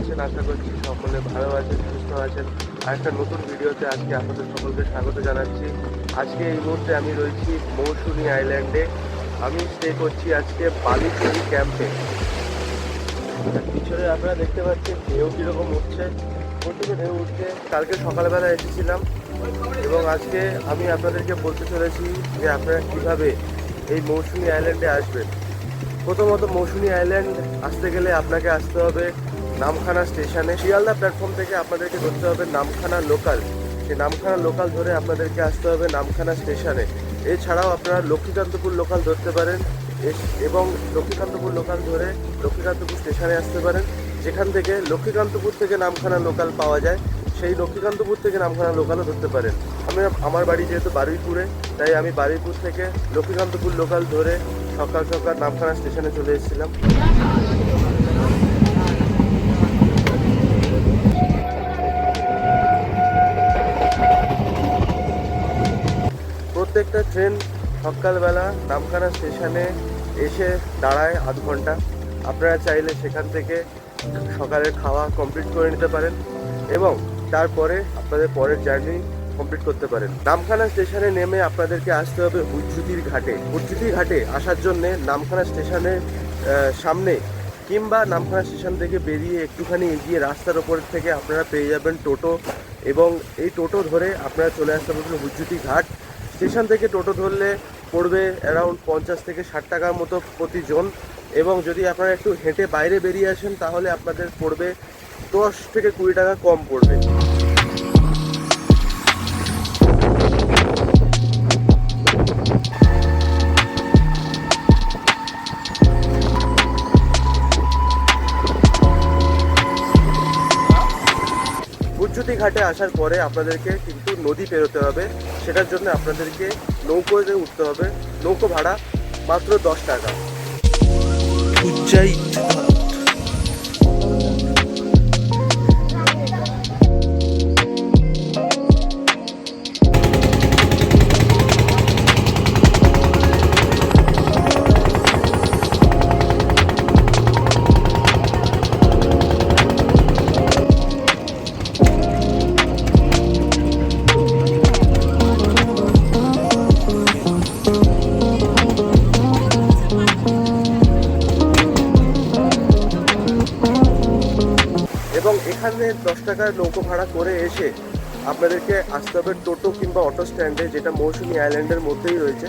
আছেন? আশা করছি সকলে ভালো আছেন, সুস্থ আছেন। আর একটা নতুন ভিডিওতে আজকে আপনাদের সকলকে স্বাগত জানাচ্ছি। আজকে এই মুহূর্তে আমি রয়েছি মৌসুনি আইল্যান্ডে। আমি স্টে করছি আজকে বালুচরি ক্যাম্পে। পিছনে আপনারা দেখতে পাচ্ছেন ঢেউ কীরকম উঠছে, প্রচুর ঢেউ উঠছে। কালকে সকালবেলা এসেছিলাম এবং আজকে আমি আপনাদেরকে বলতে চলেছি যে আপনারা কীভাবে এই মৌসুনি আইল্যান্ডে আসবেন। প্রথমত মৌসুনি আইল্যান্ড আসতে গেলে আপনাকে আসতে হবে নামখানা স্টেশনে। শিয়ালদা প্ল্যাটফর্ম থেকে আপনাদেরকে ধরতে হবে নামখানা লোকাল। সেই নামখানা লোকাল ধরে আপনাদেরকে আসতে হবে নামখানা স্টেশনে। এছাড়াও আপনারা লক্ষ্মীকান্তপুর লোকাল ধরতে পারেন এবং লক্ষ্মীকান্তপুর লোকাল ধরে লক্ষ্মীকান্তপুর স্টেশনে আসতে পারেন, যেখান থেকে লক্ষ্মীকান্তপুর থেকে নামখানা লোকাল পাওয়া যায়। সেই লক্ষ্মীকান্তপুর থেকে নামখানা লোকালও ধরতে পারেন। আমার বাড়ি যেহেতু বারুইপুরে, তাই আমি বারুইপুর থেকে লক্ষ্মীকান্তপুর লোকাল ধরে সকাল সকাল নামখানা স্টেশনে চলে এসেছিলাম। প্রত্যেকটা ট্রেন সকালবেলা নামখানা স্টেশনে এসে দাঁড়ায় আধ ঘন্টা। আপনারা চাইলে সেখান থেকে সকালের খাওয়া কমপ্লিট করে নিতে পারেন এবং তারপরে আপনাদের পরের জার্নি কমপ্লিট করতে পারেন। নামখানা স্টেশনে নেমে আপনাদেরকে আসতে হবে উজ্জুতির ঘাটে। উজ্জুতির ঘাটে আসার জন্যে নামখানা স্টেশনের সামনে কিংবা নামখানা স্টেশন থেকে বেরিয়ে একটুখানি এগিয়ে রাস্তার ওপর থেকে আপনারা পেয়ে যাবেন টোটো, এবং এই টোটো ধরে আপনারা চলে আসতে পারবেন উজ্জুতি ঘাট। স্টেশন থেকে টোটো ধরলে পড়বে অ্যারাউন্ড 50 থেকে 60 টাকার মতো প্রতিজন, এবং যদি আপনারা একটু হেঁটে বাইরে বেরিয়ে আসেন তাহলে আপনাদের পড়বে 10 থেকে 20 টাকা কম পড়বে। উজ্জুতি ঘাটে আসার পরে আপনাদেরকে কিন্তু নদী পেরোতে হবে। সেটার জন্য আপনাদেরকে নৌকোতে উঠতে হবে। নৌকো ভাড়া মাত্র 10 টাকা। উজ্জাইত এবং এখানে 10 টাকার নৌকো ভাড়া করে এসে আপনাদেরকে আসতে হবে টোটো কিংবা অটো স্ট্যান্ডে, যেটা মৌসুনি আইল্যান্ডের মধ্যেই রয়েছে।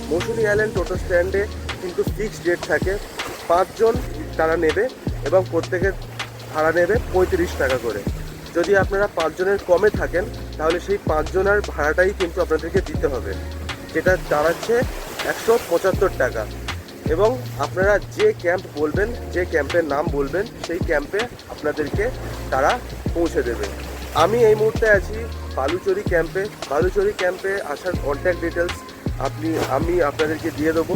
মৌসুনি আইল্যান্ড টোটো স্ট্যান্ডে কিন্তু ফিক্সড রেট থাকে। 5 জন তারা নেবে এবং প্রত্যেকের ভাড়া নেবে 35 টাকা করে। যদি আপনারা 5 জনের কমে থাকেন তাহলে সেই 5 জনের ভাড়াটাই কিন্তু আপনাদেরকে দিতে হবে, যেটা দাঁড়াচ্ছে 175 টাকা। এবং আপনারা যে ক্যাম্প বলবেন, যে ক্যাম্পের নাম বলবেন, সেই ক্যাম্পে আপনাদেরকে তারা পৌঁছে দেবে। আমি এই মুহূর্তে আছি বালুচরি ক্যাম্পে। বালুচরি ক্যাম্পে আসার কন্ট্যাক্ট ডিটেলস আমি আপনাদেরকে দিয়ে দেবো।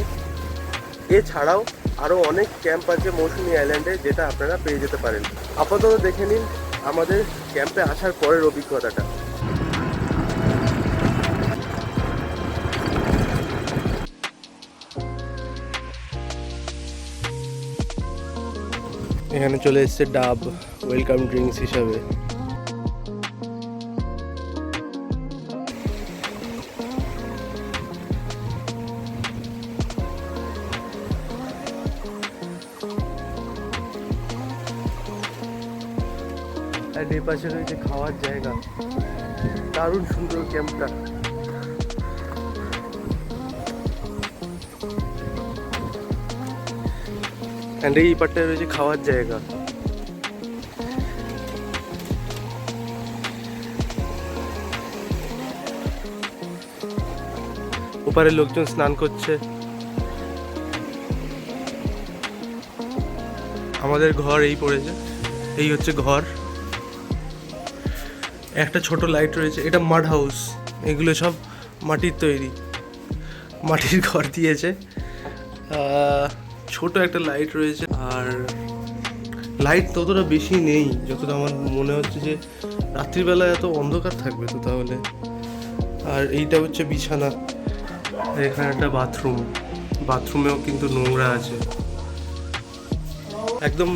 এছাড়াও আরও অনেক ক্যাম্প আছে মৌসুনি আইল্যান্ডে, যেটা আপনারা পেয়ে যেতে পারেন। আপাতত দেখে নিন আমাদের ক্যাম্পে আসার পরের অভিজ্ঞতাটা। এখানে চলে এসছে ডাব ওয়েলকাম ড্রিঙ্কস হিসাবে। আর এই পাশে রয়েছে খাওয়ার জায়গা। দারুণ সুন্দর ক্যাম্পটা। অ্যান্ড এই পাটটায় রয়েছে খাওয়ার জায়গা। ওপারে লোকজন স্নান করছে। আমাদের ঘর এই পড়েছে, এই হচ্ছে ঘর। একটা ছোট লাইট রয়েছে, এটা মাড হাউস। এগুলো সব মাটির তৈরি, মাটির ঘর দিয়েছে। ছোট একটা লাইট রয়েছে, আর লাইট ততটা বেশি নেই যতটা আমার মনে হচ্ছে যে রাত্রিবেলা এত অন্ধকার থাকবে তো তাহলে। আর এইটা হচ্ছে বিছানা, এখানে একটা বাথরুম। বাথরুমেও কিন্তু নোংরা আছে। একদম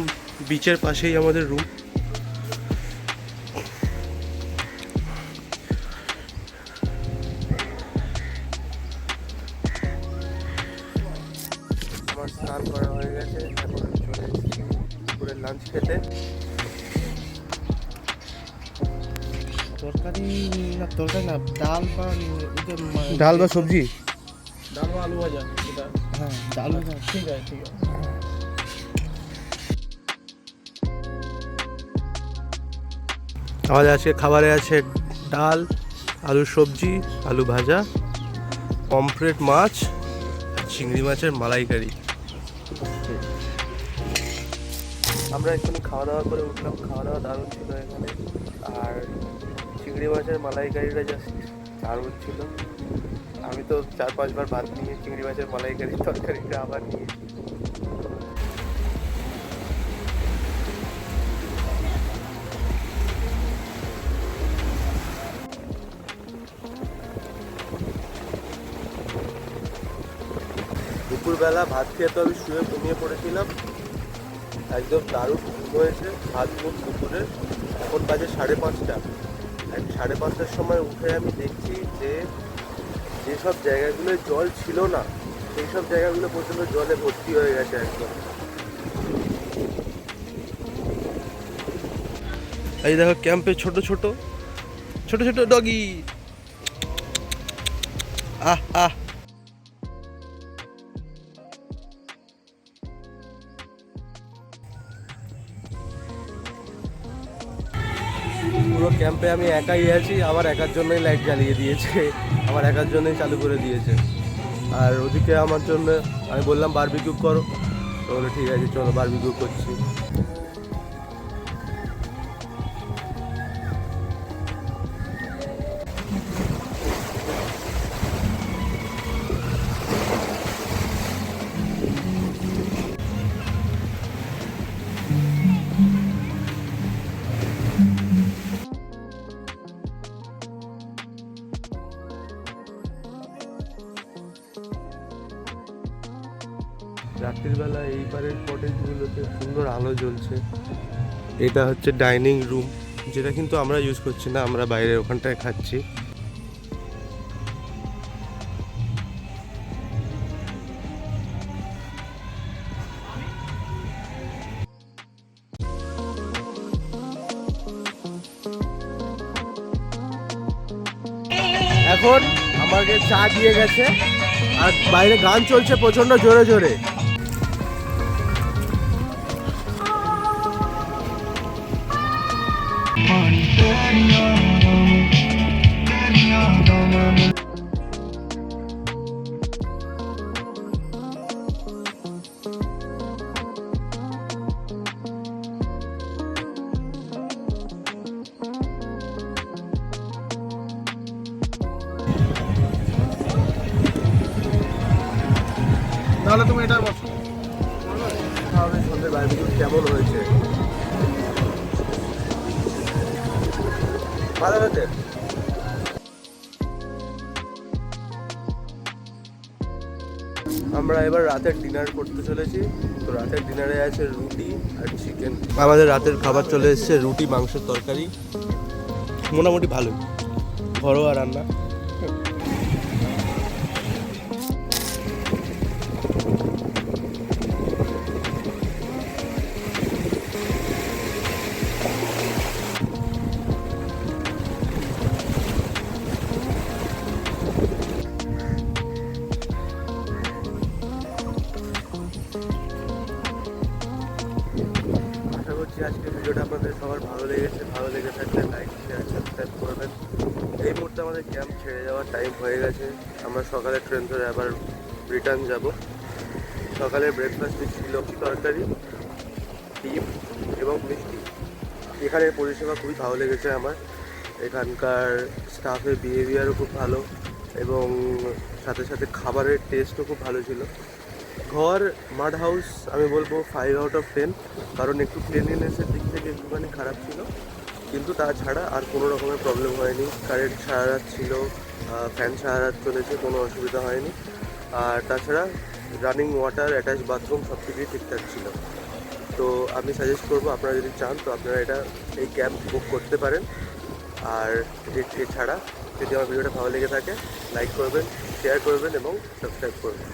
বিচের পাশেই আমাদের রুম। আমার স্নান করা হয়ে গেছে, এখন আমি চলে এসেছি দুপুরের লাঞ্চ খেতে। তরকারি না, ডাল বা ডাল বা সবজি, ডাল বা আলু ভাজা। হ্যাঁ, ডাল ভাজা। ঠিক আছে। আমাদের আজকে খাবারে আছে ডাল, আলু সবজি, আলু ভাজা, পমফ্রেট মাছ, চিংড়ি মাছের মালাইকারি। আমরা এখানে খাওয়া দাওয়া করে উঠলাম, খাওয়া দাওয়া দারুণ ছিল এখানে। আর চিংড়ি মাছের মালাইকারিটা জাস্ট দারুণ ছিল। আমি তো 4-5 বার ভাত নিয়ে চিংড়ি মাছের মালাইকারি তরকারিটা আবার নিয়েছি। দুপুরবেলা ভাত খেয়ে তো আমি শুয়ে ঘুমিয়ে পড়েছিলাম, একদম দারুণ ঘুম হয়েছে। ভাত মুখ দুপুরে, এখন বাজে 5:30। 5:30টার সময় উঠে আমি দেখছি যে যেসব জায়গাগুলোয় জল ছিল না সেই সব জায়গাগুলো পর্যন্ত জলে ভর্তি হয়ে গেছে একদম। এই দেখো ক্যাম্পে ছোট ছোট ডগি। আহ আহ পুরো ক্যাম্পে আমি একাই আছি, আমার একার জন্যই লাইট জ্বালিয়ে দিয়েছে, আমার একার জন্যই চালু করে দিয়েছে। আর ওদিকে আমার জন্য আমি বললাম বারবিকিউ করো, তো বলে ঠিক আছে চলো বারবিকিউ করছি। রাত্রির বেলা এই পারের কটেজগুলোতে সুন্দর আলো জ্বলছে। এটা হচ্ছে ডাইনিং রুম, যেটা কিন্তু আমরা ইউজ করছি না, আমরা বাইরে ওখানটায় খাচ্ছি। এখন আমাকে চা দিয়ে গেছে আর বাইরে গান চলছে প্রচন্ড জোরে জোরে। তাহলে তুমি এটা বসো। সন্ধ্যের বারবিকিউ কেমন হয়েছে? ভালো হয়েছে। আমরা এবার রাতের ডিনার করতে চলেছি। তো রাতের ডিনারে আছে রুটি আর চিকেন। আমাদের রাতের খাবার চলে এসেছে রুটি মাংসের তরকারি, মোটামুটি ভালোই, ঘরোয়া রান্না। আশা করছি আজকের ভিডিওটা আপনাদের সবার ভালো লেগেছে। ভালো লেগে থাকলে লাইক শেয়ার সাবস্ক্রাইব করবেন। এই মুহূর্তে আমাদের ক্যাম্প ছেড়ে যাওয়ার টাইম হয়ে গেছে। আমরা সকালে ট্রেন ধরে আবার রিটার্ন যাব। সকালে ব্রেকফাস্টে ছিল তরকারি, ডিম এবং মিষ্টি। এখানের পরিষেবা খুবই ভালো লেগেছে আমার। এখানকার স্টাফের বিহেভিয়ারও খুব ভালো এবং সাথে সাথে খাবারের টেস্টও খুব ভালো ছিল। ঘর মাড হাউস আমি বলবো 5/10, কারণ একটু ক্লিনলিনেসের দিক থেকে একটুখানি খারাপ ছিল, কিন্তু তাছাড়া আর কোনো রকমের প্রবলেম হয়নি। কারেন্ট সারা রাত ছিল, ফ্যান সারা রাত চলেছে, কোনো অসুবিধা হয়নি। আর তাছাড়া রানিং ওয়াটার, অ্যাটাচ বাথরুম সব কিছুই ঠিকঠাক ছিল। তো আমি সাজেস্ট করবো আপনারা যদি চান তো আপনারা এই ক্যাম্প বুক করতে পারেন। আর এছাড়া যদি আমার ভিডিওটা ভালো লেগে থাকে লাইক করবেন, শেয়ার করবেন এবং সাবস্ক্রাইব করবেন।